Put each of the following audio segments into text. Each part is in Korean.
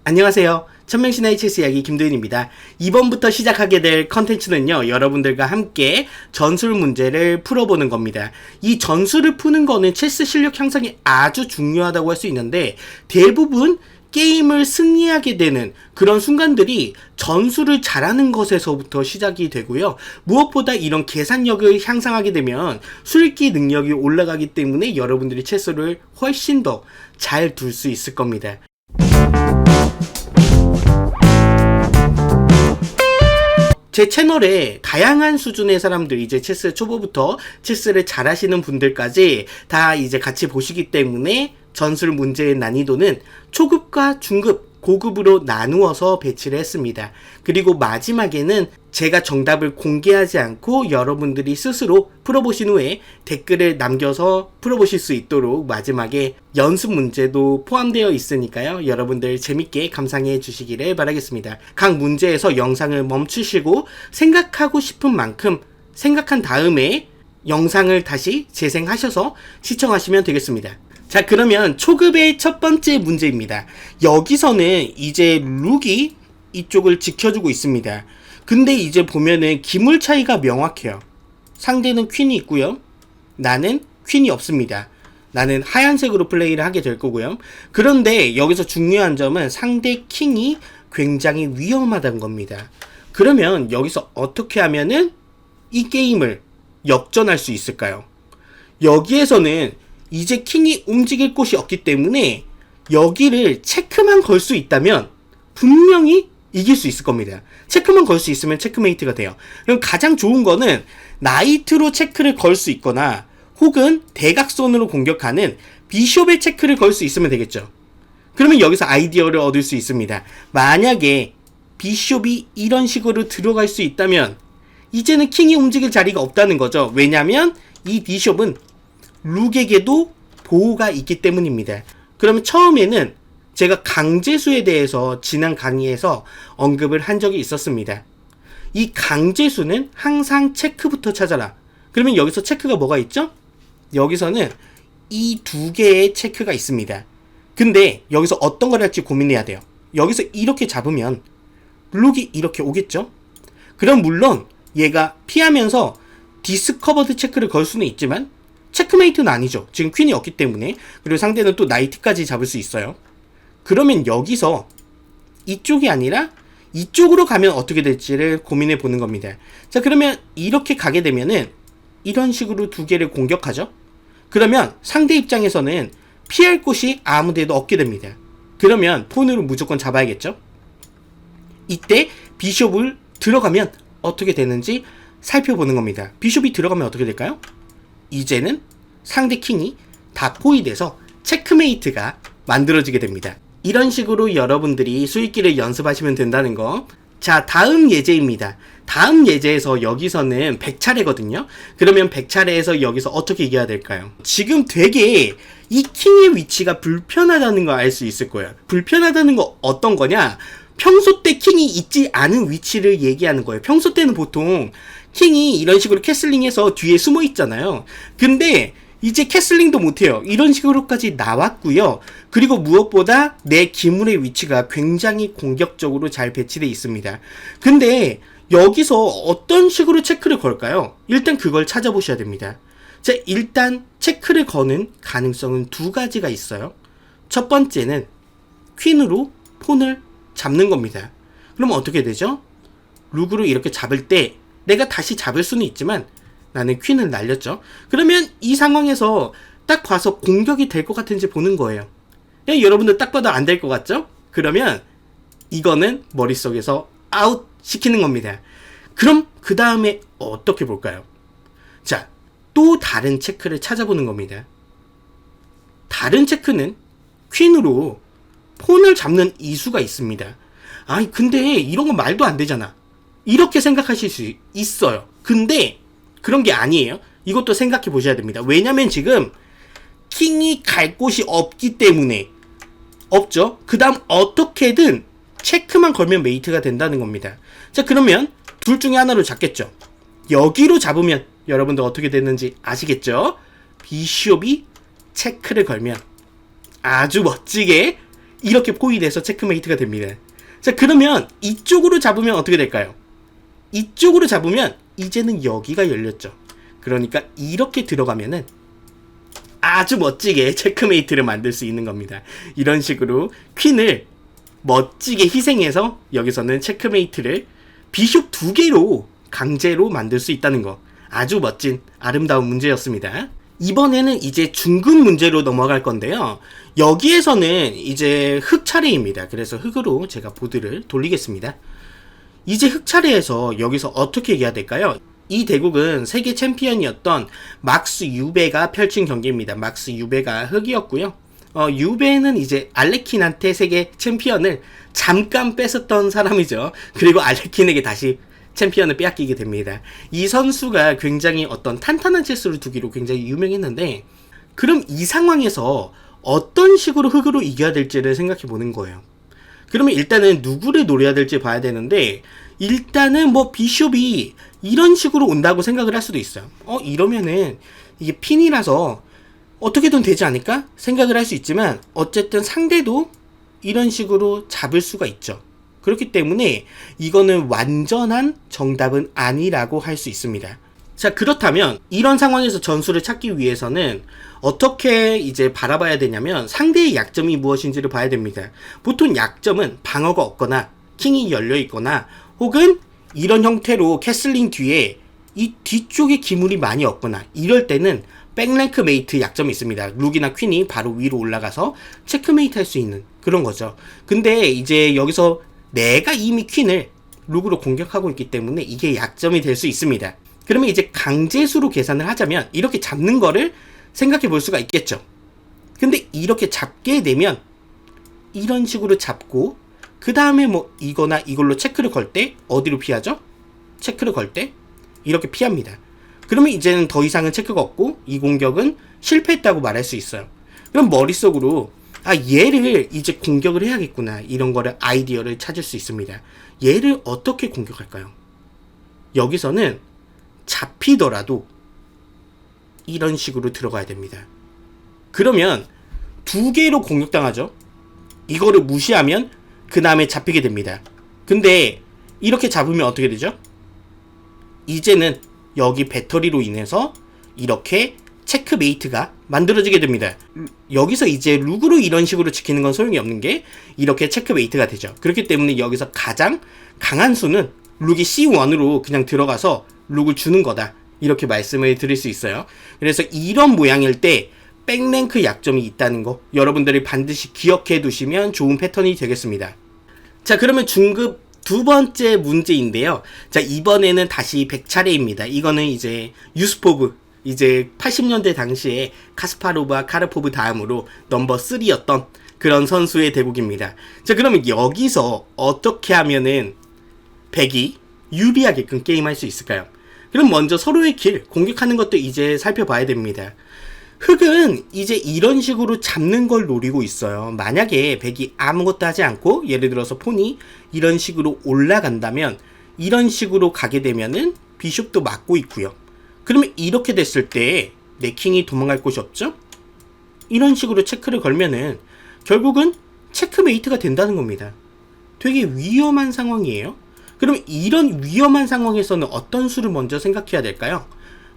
안녕하세요. 천명신화의 체스 이야기 김도윤입니다. 이번부터 시작하게 될 컨텐츠는요, 여러분들과 함께 전술 문제를 풀어보는 겁니다. 이 전술을 푸는 거는 체스 실력 향상이 아주 중요하다고 할 수 있는데, 대부분 게임을 승리하게 되는 그런 순간들이 전술을 잘하는 것에서부터 시작이 되고요. 무엇보다 이런 계산력을 향상하게 되면 수익기 능력이 올라가기 때문에 여러분들이 체스를 훨씬 더 잘 둘 수 있을 겁니다. 제 채널에 다양한 수준의 사람들, 이제 체스 초보부터 체스를 잘하시는 분들까지 다 이제 같이 보시기 때문에 전술 문제의 난이도는 초급과 중급, 고급으로 나누어서 배치를 했습니다. 그리고 마지막에는 제가 정답을 공개하지 않고 여러분들이 스스로 풀어보신 후에 댓글을 남겨서 풀어보실 수 있도록 마지막에 연습 문제도 포함되어 있으니까요. 여러분들 재밌게 감상해 주시기를 바라겠습니다. 각 문제에서 영상을 멈추시고 생각하고 싶은 만큼 생각한 다음에 영상을 다시 재생하셔서 시청하시면 되겠습니다. 자, 그러면 초급의 첫 번째 문제입니다. 여기서는 이제 룩이 이쪽을 지켜주고 있습니다. 근데 이제 보면은 기물 차이가 명확해요. 상대는 퀸이 있고요. 나는 퀸이 없습니다. 나는 하얀색으로 플레이를 하게 될 거고요. 그런데 여기서 중요한 점은 상대 킹이 굉장히 위험하다는 겁니다. 그러면 여기서 어떻게 하면은 이 게임을 역전할 수 있을까요? 여기에서는 이제 킹이 움직일 곳이 없기 때문에 여기를 체크만 걸 수 있다면 분명히 이길 수 있을 겁니다. 체크만 걸 수 있으면 체크메이트가 돼요. 그럼 가장 좋은 거는 나이트로 체크를 걸 수 있거나 혹은 대각선으로 공격하는 비숍의 체크를 걸 수 있으면 되겠죠. 그러면 여기서 아이디어를 얻을 수 있습니다. 만약에 비숍이 이런 식으로 들어갈 수 있다면 이제는 킹이 움직일 자리가 없다는 거죠. 왜냐면 이 비숍은 룩에게도 보호가 있기 때문입니다. 그러면 처음에는 제가 강제수에 대해서 지난 강의에서 언급을 한 적이 있었습니다. 이 강제수는 항상 체크부터 찾아라. 그러면 여기서 체크가 뭐가 있죠? 여기서는 이 두 개의 체크가 있습니다. 근데 여기서 어떤 걸 할지 고민해야 돼요. 여기서 이렇게 잡으면 룩이 이렇게 오겠죠? 그럼 물론 얘가 피하면서 디스커버드 체크를 걸 수는 있지만 체크메이트는 아니죠. 지금 퀸이 없기 때문에. 그리고 상대는 또 나이트까지 잡을 수 있어요. 그러면 여기서 이쪽이 아니라 이쪽으로 가면 어떻게 될지를 고민해 보는 겁니다. 자, 그러면 이렇게 가게 되면은 이런 식으로 두 개를 공격하죠. 그러면 상대 입장에서는 피할 곳이 아무 데도 없게 됩니다. 그러면 폰으로 무조건 잡아야겠죠. 이때 비숍을 들어가면 어떻게 되는지 살펴보는 겁니다. 비숍이 들어가면 어떻게 될까요? 이제는 상대 킹이 다 포위돼서 체크메이트가 만들어지게 됩니다. 이런 식으로 여러분들이 수익기를 연습하시면 된다는 거. 자, 다음 예제입니다. 다음 예제에서 여기서는 100차례거든요. 그러면 100차례에서 여기서 어떻게 이겨야 될까요? 지금 되게 이 킹의 위치가 불편하다는 거 알 수 있을 거예요. 불편하다는 거 어떤 거냐? 평소 때 킹이 있지 않은 위치를 얘기하는 거예요. 평소 때는 보통 킹이 이런 식으로 캐슬링해서 뒤에 숨어 있잖아요. 근데 이제 캐슬링도 못해요. 이런 식으로까지 나왔고요. 그리고 무엇보다 내 기물의 위치가 굉장히 공격적으로 잘 배치되어 있습니다. 근데 여기서 어떤 식으로 체크를 걸까요? 일단 그걸 찾아보셔야 됩니다. 자, 일단 체크를 거는 가능성은 두 가지가 있어요. 첫 번째는 퀸으로 폰을 잡는 겁니다. 그럼 어떻게 되죠? 룩으로 이렇게 잡을 때 내가 다시 잡을 수는 있지만 나는 퀸을 날렸죠. 그러면 이 상황에서 딱 봐서 공격이 될 것 같은지 보는 거예요. 여러분들 딱 봐도 안 될 것 같죠? 그러면 이거는 머릿속에서 아웃 시키는 겁니다. 그럼 그 다음에 어떻게 볼까요? 자, 또 다른 체크를 찾아보는 겁니다. 다른 체크는 퀸으로 폰을 잡는 이수가 있습니다. 아니 근데 이런 건 말도 안 되잖아. 이렇게 생각하실 수 있어요. 근데 그런 게 아니에요. 이것도 생각해 보셔야 됩니다. 왜냐면 지금 킹이 갈 곳이 없기 때문에 없죠. 그 다음 어떻게든 체크만 걸면 메이트가 된다는 겁니다. 자, 그러면 둘 중에 하나로 잡겠죠. 여기로 잡으면 여러분들 어떻게 됐는지 아시겠죠? 비숍이 체크를 걸면 아주 멋지게 이렇게 포위돼서 체크메이트가 됩니다. 자, 그러면 이쪽으로 잡으면 어떻게 될까요? 이쪽으로 잡으면 이제는 여기가 열렸죠. 그러니까 이렇게 들어가면은 아주 멋지게 체크메이트를 만들 수 있는 겁니다. 이런 식으로 퀸을 멋지게 희생해서 여기서는 체크메이트를 비숍 2개로 강제로 만들 수 있다는 거. 아주 멋진 아름다운 문제였습니다. 이번에는 이제 중급 문제로 넘어갈 건데요. 여기에서는 이제 흑 차례입니다. 그래서 흑으로 제가 보드를 돌리겠습니다. 이제 흑 차례에서 여기서 어떻게 해야 될까요? 이 대국은 세계 챔피언이었던 막스 유베가 펼친 경기입니다. 막스 유베가 흑이었고요. 유베는 이제 알레킨한테 세계 챔피언을 잠깐 뺏었던 사람이죠. 그리고 알레킨에게 다시 챔피언을 빼앗기게 됩니다. 이 선수가 굉장히 어떤 탄탄한 체스를 두기로 굉장히 유명했는데, 그럼 이 상황에서 어떤 식으로 흑으로 이겨야 될지를 생각해 보는 거예요. 그러면 일단은 누구를 노려야 될지 봐야 되는데, 일단은 뭐 비숍이 이런 식으로 온다고 생각을 할 수도 있어요. 이러면은 이게 핀이라서 어떻게든 되지 않을까 생각을 할 수 있지만, 어쨌든 상대도 이런 식으로 잡을 수가 있죠. 그렇기 때문에 이거는 완전한 정답은 아니라고 할 수 있습니다. 자, 그렇다면 이런 상황에서 전술을 찾기 위해서는 어떻게 이제 바라봐야 되냐면, 상대의 약점이 무엇인지를 봐야 됩니다. 보통 약점은 방어가 없거나 킹이 열려 있거나, 혹은 이런 형태로 캐슬링 뒤에 이 뒤쪽에 기물이 많이 없거나, 이럴 때는 백랭크 메이트 약점이 있습니다. 룩이나 퀸이 바로 위로 올라가서 체크메이트 할 수 있는 그런 거죠. 근데 이제 여기서 내가 이미 퀸을 룩으로 공격하고 있기 때문에 이게 약점이 될 수 있습니다. 그러면 이제 강제수로 계산을 하자면 이렇게 잡는 거를 생각해 볼 수가 있겠죠. 근데 이렇게 잡게 되면 이런 식으로 잡고, 그 다음에 뭐 이거나 이걸로 체크를 걸 때 어디로 피하죠? 체크를 걸 때 이렇게 피합니다. 그러면 이제는 더 이상은 체크가 없고 이 공격은 실패했다고 말할 수 있어요. 그럼 머릿속으로 얘를 이제 공격을 해야겠구나, 이런 거를 아이디어를 찾을 수 있습니다. 얘를 어떻게 공격할까요? 여기서는 잡히더라도 이런 식으로 들어가야 됩니다. 그러면 2개로 공격당하죠. 이거를 무시하면 그 다음에 잡히게 됩니다. 근데 이렇게 잡으면 어떻게 되죠? 이제는 여기 배터리로 인해서 이렇게 체크메이트가 만들어지게 됩니다. 여기서 이제 룩으로 이런 식으로 지키는 건 소용이 없는 게 이렇게 체크메이트가 되죠. 그렇기 때문에 여기서 가장 강한 수는 룩이 C1으로 그냥 들어가서 룩을 주는 거다, 이렇게 말씀을 드릴 수 있어요. 그래서 이런 모양일 때 백랭크 약점이 있다는 거 여러분들이 반드시 기억해 두시면 좋은 패턴이 되겠습니다. 자, 그러면 중급 두 번째 문제인데요. 자, 이번에는 다시 100차례입니다. 이거는 이제 유스포브, 이제 80년대 당시에 카스파로브와 카르포브 다음으로 넘버 3였던 그런 선수의 대국입니다. 자, 그러면 여기서 어떻게 하면은 100이 유리하게끔 게임할 수 있을까요? 그럼 먼저 서로의 길, 공격하는 것도 이제 살펴봐야 됩니다. 흑은 이제 이런 식으로 잡는 걸 노리고 있어요. 만약에 백이 아무것도 하지 않고 예를 들어서 폰이 이런 식으로 올라간다면, 이런 식으로 가게 되면은 비숍도 막고 있고요. 그러면 이렇게 됐을 때 내 킹이 도망갈 곳이 없죠? 이런 식으로 체크를 걸면은 결국은 체크메이트가 된다는 겁니다. 되게 위험한 상황이에요. 그럼 이런 위험한 상황에서는 어떤 수를 먼저 생각해야 될까요?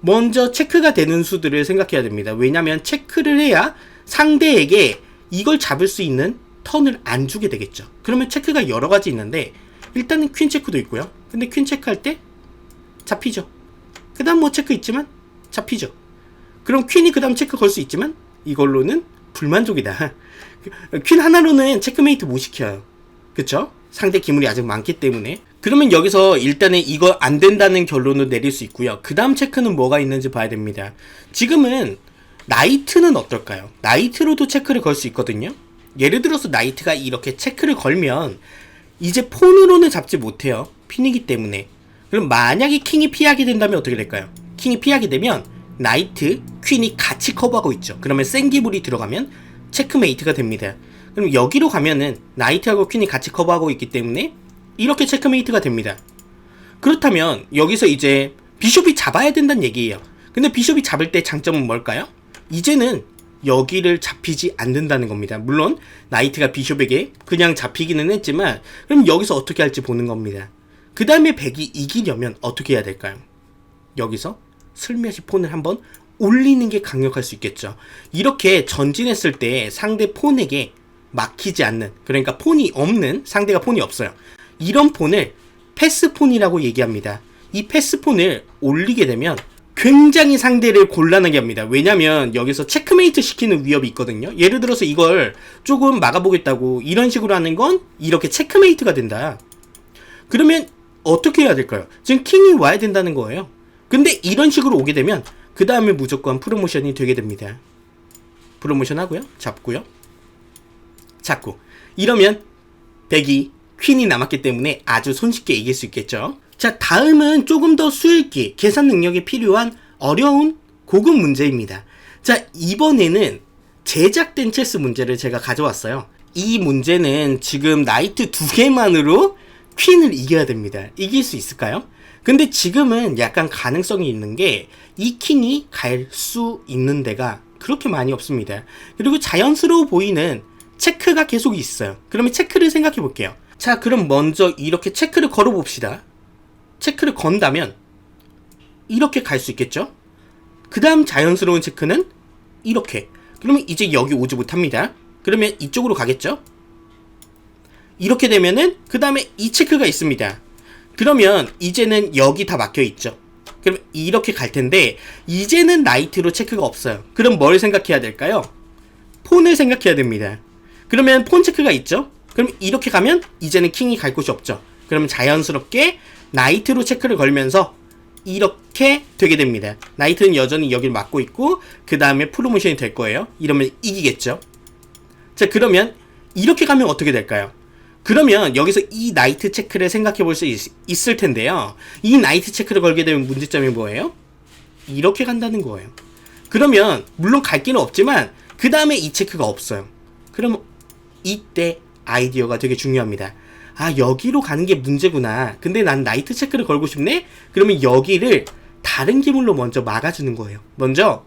먼저 체크가 되는 수들을 생각해야 됩니다. 왜냐면 체크를 해야 상대에게 이걸 잡을 수 있는 턴을 안 주게 되겠죠. 그러면 체크가 여러 가지 있는데, 일단은 퀸 체크도 있고요. 근데 퀸 체크할 때 잡히죠. 그 다음 뭐 체크 있지만 잡히죠. 그럼 퀸이 그 다음 체크 걸 수 있지만 이걸로는 불만족이다. 퀸 하나로는 체크메이트 못 시켜요. 그쵸? 상대 기물이 아직 많기 때문에. 그러면 여기서 일단은 이거 안 된다는 결론을 내릴 수 있고요. 그 다음 체크는 뭐가 있는지 봐야 됩니다. 지금은 나이트는 어떨까요? 나이트로도 체크를 걸 수 있거든요. 예를 들어서 나이트가 이렇게 체크를 걸면 이제 폰으로는 잡지 못해요. 핀이기 때문에. 그럼 만약에 킹이 피하게 된다면 어떻게 될까요? 킹이 피하게 되면 나이트, 퀸이 같이 커버하고 있죠. 그러면 생기불이 들어가면 체크메이트가 됩니다. 그럼 여기로 가면은 나이트하고 퀸이 같이 커버하고 있기 때문에 이렇게 체크메이트가 됩니다. 그렇다면 여기서 이제 비숍이 잡아야 된다는 얘기예요. 근데 비숍이 잡을 때 장점은 뭘까요? 이제는 여기를 잡히지 않는다는 겁니다. 물론 나이트가 비숍에게 그냥 잡히기는 했지만 그럼 여기서 어떻게 할지 보는 겁니다. 그 다음에 백이 이기려면 어떻게 해야 될까요? 여기서 슬며시 폰을 한번 올리는 게 강력할 수 있겠죠. 이렇게 전진했을 때 상대 폰에게 막히지 않는, 그러니까 폰이 없는, 상대가 폰이 없어요. 이런 폰을 패스폰이라고 얘기합니다. 이 패스폰을 올리게 되면 굉장히 상대를 곤란하게 합니다. 왜냐면 여기서 체크메이트 시키는 위협이 있거든요. 예를 들어서 이걸 조금 막아보겠다고 이런 식으로 하는 건 이렇게 체크메이트가 된다. 그러면 어떻게 해야 될까요? 지금 킹이 와야 된다는 거예요. 근데 이런 식으로 오게 되면 그 다음에 무조건 프로모션이 되게 됩니다. 프로모션 하고요. 잡고요. 잡고. 이러면 백이 퀸이 남았기 때문에 아주 손쉽게 이길 수 있겠죠. 자, 다음은 조금 더 수읽기, 계산 능력이 필요한 어려운 고급 문제입니다. 자, 이번에는 제작된 체스 문제를 제가 가져왔어요. 이 문제는 지금 나이트 2개만으로 퀸을 이겨야 됩니다. 이길 수 있을까요? 근데 지금은 약간 가능성이 있는 게 이 킹이 갈 수 있는 데가 그렇게 많이 없습니다. 그리고 자연스러워 보이는 체크가 계속 있어요. 그러면 체크를 생각해 볼게요. 자, 그럼 먼저 이렇게 체크를 걸어 봅시다. 체크를 건다면 이렇게 갈 수 있겠죠? 그 다음 자연스러운 체크는 이렇게. 그러면 이제 여기 오지 못합니다. 그러면 이쪽으로 가겠죠? 이렇게 되면은 그 다음에 이 체크가 있습니다. 그러면 이제는 여기 다 막혀 있죠. 그럼 이렇게 갈 텐데 이제는 나이트로 체크가 없어요. 그럼 뭘 생각해야 될까요? 폰을 생각해야 됩니다. 그러면 폰 체크가 있죠? 그럼 이렇게 가면 이제는 킹이 갈 곳이 없죠. 그러면 자연스럽게 나이트로 체크를 걸면서 이렇게 되게 됩니다. 나이트는 여전히 여기를 막고 있고 그 다음에 프로모션이 될 거예요. 이러면 이기겠죠. 자, 그러면 이렇게 가면 어떻게 될까요? 그러면 여기서 이 나이트 체크를 생각해 볼 수 있을 텐데요. 이 나이트 체크를 걸게 되면 문제점이 뭐예요? 이렇게 간다는 거예요. 그러면 물론 갈 길은 없지만 그 다음에 이 체크가 없어요. 그럼 이때 아이디어가 되게 중요합니다. 아, 여기로 가는 게 문제구나. 근데 난 나이트 체크를 걸고 싶네? 그러면 여기를 다른 기물로 먼저 막아주는 거예요. 먼저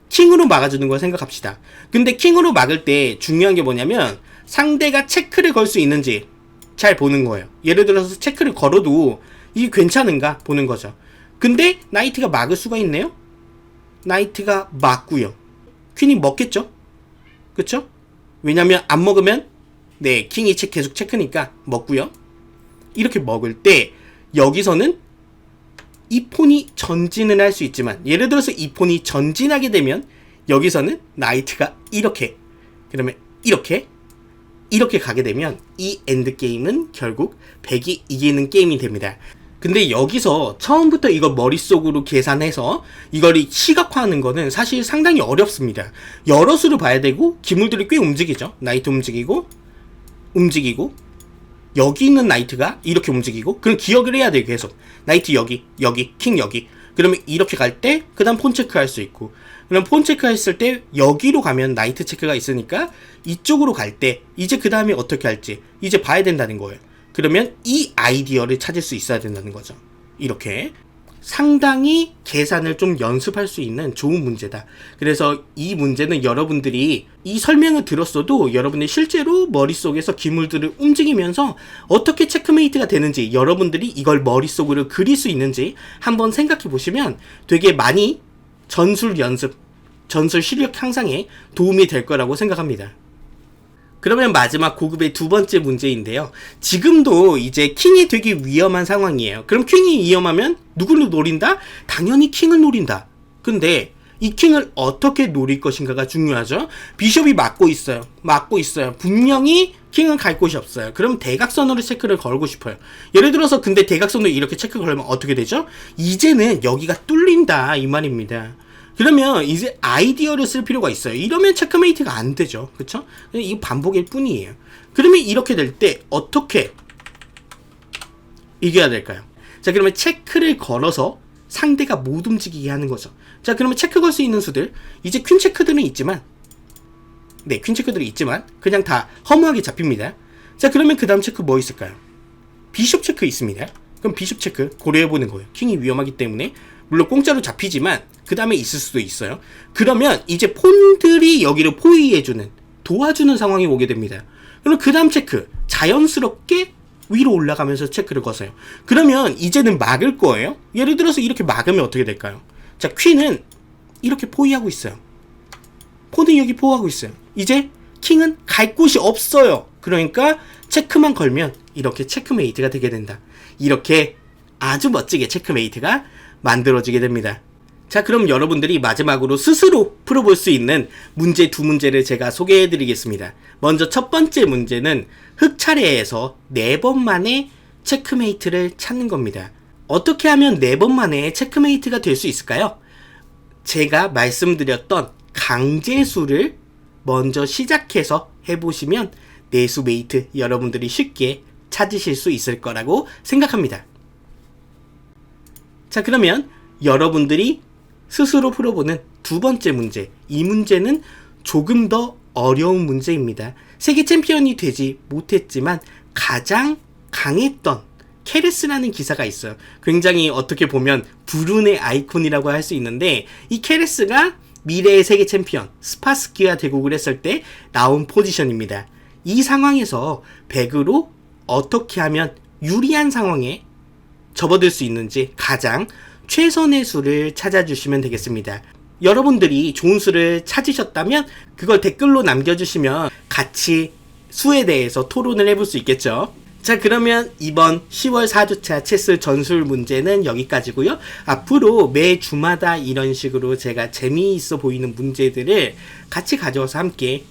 킹으로 막아주는 걸 생각합시다. 근데 킹으로 막을 때 중요한 게 뭐냐면 상대가 체크를 걸 수 있는지 잘 보는 거예요. 예를 들어서 체크를 걸어도 이게 괜찮은가 보는 거죠. 근데 나이트가 막을 수가 있네요? 나이트가 막고요. 퀸이 먹겠죠? 그쵸? 왜냐면 안 먹으면 네, 킹이 계속 체크니까 먹고요. 이렇게 먹을 때 여기서는 이 폰이 전진을 할 수 있지만 예를 들어서 이 폰이 전진하게 되면 여기서는 나이트가 이렇게, 그러면 이렇게 가게 되면 이 엔드게임은 결국 백이 이기는 게임이 됩니다. 근데 여기서 처음부터 이걸 머릿속으로 계산해서 이걸 시각화하는 거는 사실 상당히 어렵습니다. 여러 수를 봐야 되고 기물들이 꽤 움직이죠. 나이트 움직이고 여기 있는 나이트가 이렇게 움직이고, 그럼 기억을 해야 돼요. 계속 나이트 여기 킹 여기. 그러면 이렇게 갈 때 그 다음 폰 체크할 수 있고, 그럼 폰 체크했을 때 여기로 가면 나이트 체크가 있으니까 이쪽으로 갈 때 이제 그 다음에 어떻게 할지 이제 봐야 된다는 거예요. 그러면 이 아이디어를 찾을 수 있어야 된다는 거죠. 이렇게 상당히 계산을 좀 연습할 수 있는 좋은 문제다. 그래서 이 문제는 여러분들이 이 설명을 들었어도 여러분이 실제로 머릿속에서 기물들을 움직이면서 어떻게 체크메이트가 되는지, 여러분들이 이걸 머릿속으로 그릴 수 있는지 한번 생각해 보시면 되게 많이 전술 연습, 전술 실력 향상에 도움이 될 거라고 생각합니다. 그러면 마지막 고급의 두 번째 문제인데요. 지금도 이제 킹이 되게 위험한 상황이에요. 그럼 킹이 위험하면 누구를 노린다? 당연히 킹을 노린다. 근데 이 킹을 어떻게 노릴 것인가가 중요하죠. 비숍이 막고 있어요. 분명히 킹은 갈 곳이 없어요. 그럼 대각선으로 체크를 걸고 싶어요. 예를 들어서 근데 대각선으로 이렇게 체크 걸면 어떻게 되죠? 이제는 여기가 뚫린다 이 말입니다. 그러면 이제 아이디어를 쓸 필요가 있어요. 이러면 체크메이트가 안 되죠. 그쵸? 이 반복일 뿐이에요. 그러면 이렇게 될 때 어떻게 이겨야 될까요? 자, 그러면 체크를 걸어서 상대가 못 움직이게 하는 거죠. 자, 그러면 체크 걸 수 있는 수들, 이제 퀸 체크들은 있지만, 네, 퀸 체크들이 있지만 그냥 다 허무하게 잡힙니다. 자, 그러면 그 다음 체크 뭐 있을까요? 비숍 체크 있습니다. 그럼 비숍 체크 고려해보는 거예요. 킹이 위험하기 때문에 물론 공짜로 잡히지만 그 다음에 있을 수도 있어요. 그러면 이제 폰들이 여기를 포위해주는, 도와주는 상황이 오게 됩니다. 그럼 그 다음 체크, 자연스럽게 위로 올라가면서 체크를 거세요. 그러면 이제는 막을 거예요. 예를 들어서 이렇게 막으면 어떻게 될까요? 자, 퀸은 이렇게 포위하고 있어요. 폰은 여기 포위하고 있어요. 이제 킹은 갈 곳이 없어요. 그러니까 체크만 걸면 이렇게 체크메이트가 되게 된다. 이렇게 아주 멋지게 체크메이트가 만들어지게 됩니다. 자, 그럼 여러분들이 마지막으로 스스로 풀어볼 수 있는 문제 두 문제를 제가 소개해 드리겠습니다. 먼저 첫 번째 문제는 흑차례에서 4번 만에 체크메이트를 찾는 겁니다. 어떻게 하면 4번 만에 체크메이트가 될 수 있을까요? 제가 말씀드렸던 강제수를 먼저 시작해서 해보시면 내수 메이트 여러분들이 쉽게 찾으실 수 있을 거라고 생각합니다. 자, 그러면 여러분들이 스스로 풀어보는 두 번째 문제, 이 문제는 조금 더 어려운 문제입니다. 세계 챔피언이 되지 못했지만 가장 강했던 케레스라는 기사가 있어요. 굉장히 어떻게 보면 불운의 아이콘이라고 할 수 있는데, 이 케레스가 미래의 세계 챔피언 스파스키와 대국을 했을 때 나온 포지션입니다. 이 상황에서 백으로 어떻게 하면 유리한 상황에 접어들 수 있는지 가장 최선의 수를 찾아주시면 되겠습니다. 여러분들이 좋은 수를 찾으셨다면 그걸 댓글로 남겨주시면 같이 수에 대해서 토론을 해볼 수 있겠죠. 자, 그러면 이번 10월 4주차 체스 전술 문제는 여기까지고요. 앞으로 매 주마다 이런 식으로 제가 재미있어 보이는 문제들을 같이 가져와서 함께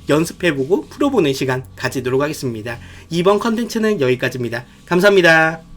연습해보고 풀어보는 시간 가지도록 하겠습니다. 이번 컨텐츠는 여기까지입니다. 감사합니다.